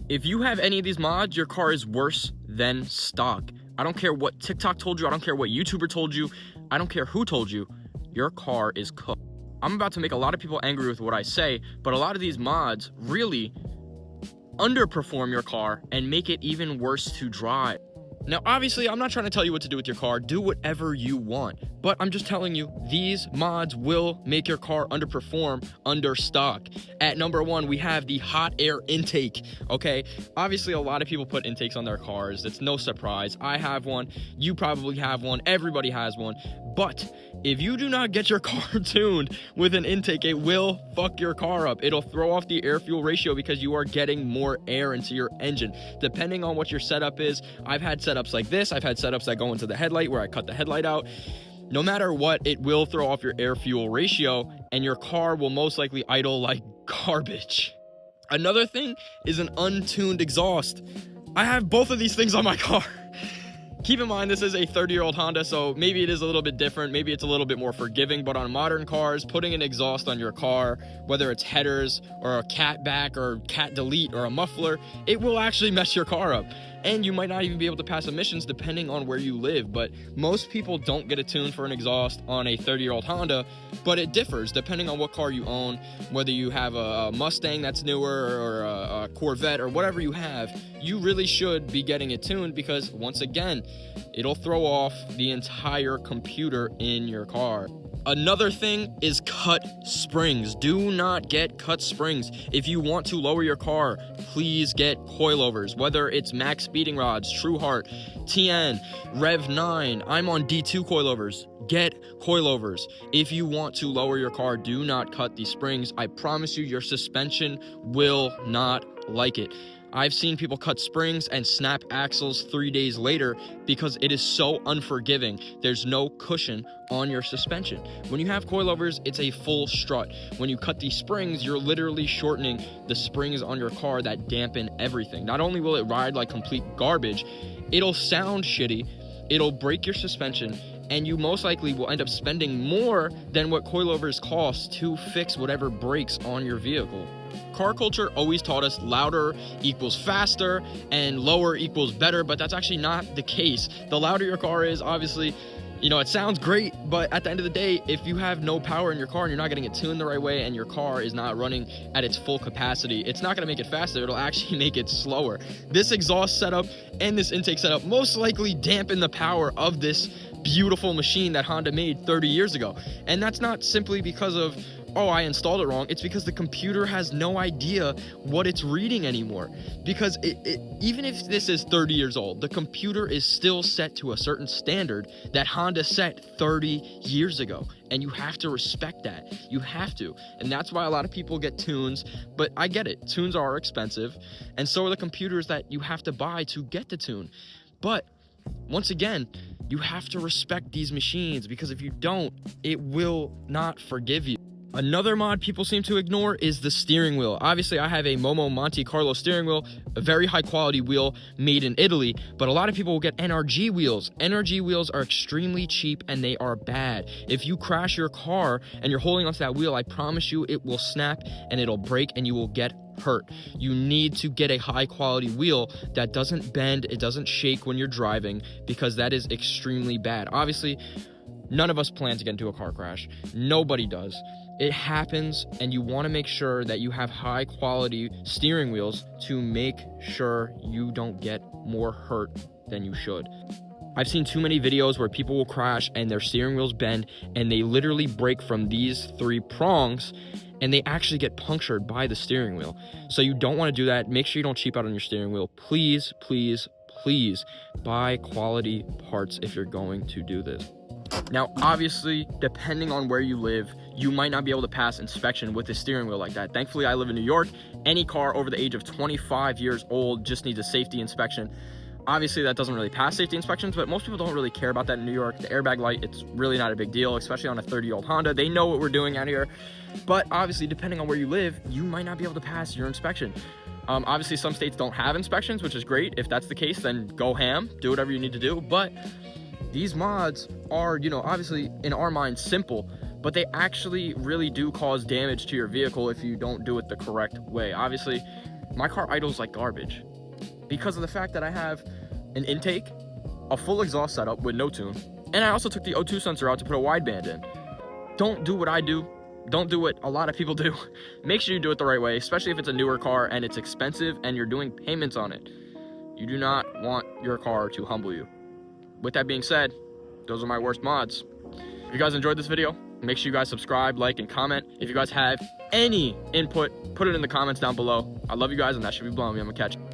If you have any of these mods, your car is worse than stock. I don't care what TikTok told you. I don't care what YouTuber told you. I don't care who told you. Your car is cooked. I'm about to make a lot of people angry with what I say, but a lot of these mods really underperform your car and make it even worse to drive. Now, obviously, I'm not trying to tell you what to do with your car. Do whatever you want. But I'm just telling you, these mods will make your car underperform under stock. At number one, we have the hot air intake, okay? Obviously, a lot of people put intakes on their cars. It's no surprise. I have one. You probably have one. Everybody has one. But if you do not get your car tuned with an intake, it will fuck your car up. It'll throw off the air-fuel ratio because you are getting more air into your engine. Depending on what your setup is, I've had setups like this. I've had setups that go into the headlight where I cut the headlight out. No matter what, it will throw off your air-fuel ratio, and your car will most likely idle like garbage. Another thing is an untuned exhaust. I have both of these things on my car. Keep in mind, this is a 30-year-old Honda, so maybe it is a little bit different. Maybe it's a little bit more forgiving, but on modern cars, putting an exhaust on your car, whether it's headers or a cat back or cat delete or a muffler, it will actually mess your car up. And you might not even be able to pass emissions depending on where you live. But most people don't get a tune for an exhaust on a 30-year-old Honda, but it differs depending on what car you own, whether you have a Mustang that's newer or a Corvette or whatever you have. You really should be getting it tuned because, once again, it'll throw off the entire computer in your car. Another thing is cut springs. Do not get cut springs. If you want to lower your car, please get coilovers, whether it's Max Speeding Rods, Trueheart, TN, Rev 9. I'm on D2 coilovers. Get coilovers. If you want to lower your car, do not cut these springs. I promise you, your suspension will not like it. I've seen people cut springs and snap axles 3 days later because it is so unforgiving. There's no cushion on your suspension. When you have coilovers, it's a full strut. When you cut these springs, you're literally shortening the springs on your car that dampen everything. Not only will it ride like complete garbage, it'll sound shitty, it'll break your suspension, and you most likely will end up spending more than what coilovers cost to fix whatever breaks on your vehicle. Car culture always taught us louder equals faster and lower equals better, but that's actually not the case. The louder your car is, obviously, it sounds great, but at the end of the day, if you have no power in your car and you're not getting it tuned the right way and your car is not running at its full capacity, it's not going to make it faster, it'll actually make it slower. This exhaust setup and this intake setup most likely dampen the power of this beautiful machine that Honda made 30 years ago. And that's not simply because of, I installed it wrong. It's because the computer has no idea what it's reading anymore. Because even if this is 30 years old, the computer is still set to a certain standard that Honda set 30 years ago. And you have to respect that. You have to. And that's why a lot of people get tunes. But I get it. Tunes are expensive. And so are the computers that you have to buy to get the tune. But once again, you have to respect these machines, because if you don't, it will not forgive you. Another mod people seem to ignore is the steering wheel. Obviously, I have a Momo Monte Carlo steering wheel, a very high quality wheel made in Italy, but a lot of people will get NRG wheels. NRG wheels are extremely cheap and they are bad. If you crash your car and you're holding onto that wheel, I promise you it will snap and it'll break and you will get hurt. You need to get a high quality wheel that doesn't bend, it doesn't shake when you're driving, because that is extremely bad. Obviously, none of us plan to get into a car crash. Nobody does. It happens, and you want to make sure that you have high quality steering wheels to make sure you don't get more hurt than you should. I've seen too many videos where people will crash and their steering wheels bend and they literally break from these 3 prongs and they actually get punctured by the steering wheel. So you don't want to do that. Make sure you don't cheap out on your steering wheel. Please, please, please buy quality parts if you're going to do this. Now, obviously, depending on where you live, you might not be able to pass inspection with a steering wheel like that. Thankfully, I live in New York. Any car over the age of 25 years old just needs a safety inspection. Obviously, that doesn't really pass safety inspections, but most people don't really care about that in New York. The airbag light, it's really not a big deal, especially on a 30-year-old Honda. They know what we're doing out here. But obviously, depending on where you live, you might not be able to pass your inspection. Obviously, some states don't have inspections, which is great. If that's the case, then go ham, do whatever you need to do. But these mods are, obviously in our minds simple, but they actually really do cause damage to your vehicle if you don't do it the correct way. Obviously, My car idles like garbage because of the fact that I have an intake, a full exhaust setup with no tune, and I also took the O2 sensor out to put a wideband in. Don't do what I do. Don't do what a lot of people do. Make sure you do it the right way, especially if it's a newer car and it's expensive and you're doing payments on it. You do not want your car to humble you. With that being said, those are my worst mods. If you guys enjoyed this video, make sure you guys subscribe, like, and comment. If you guys have any input, put it in the comments down below. I love you guys, and that should be blowing me. I'm gonna catch you.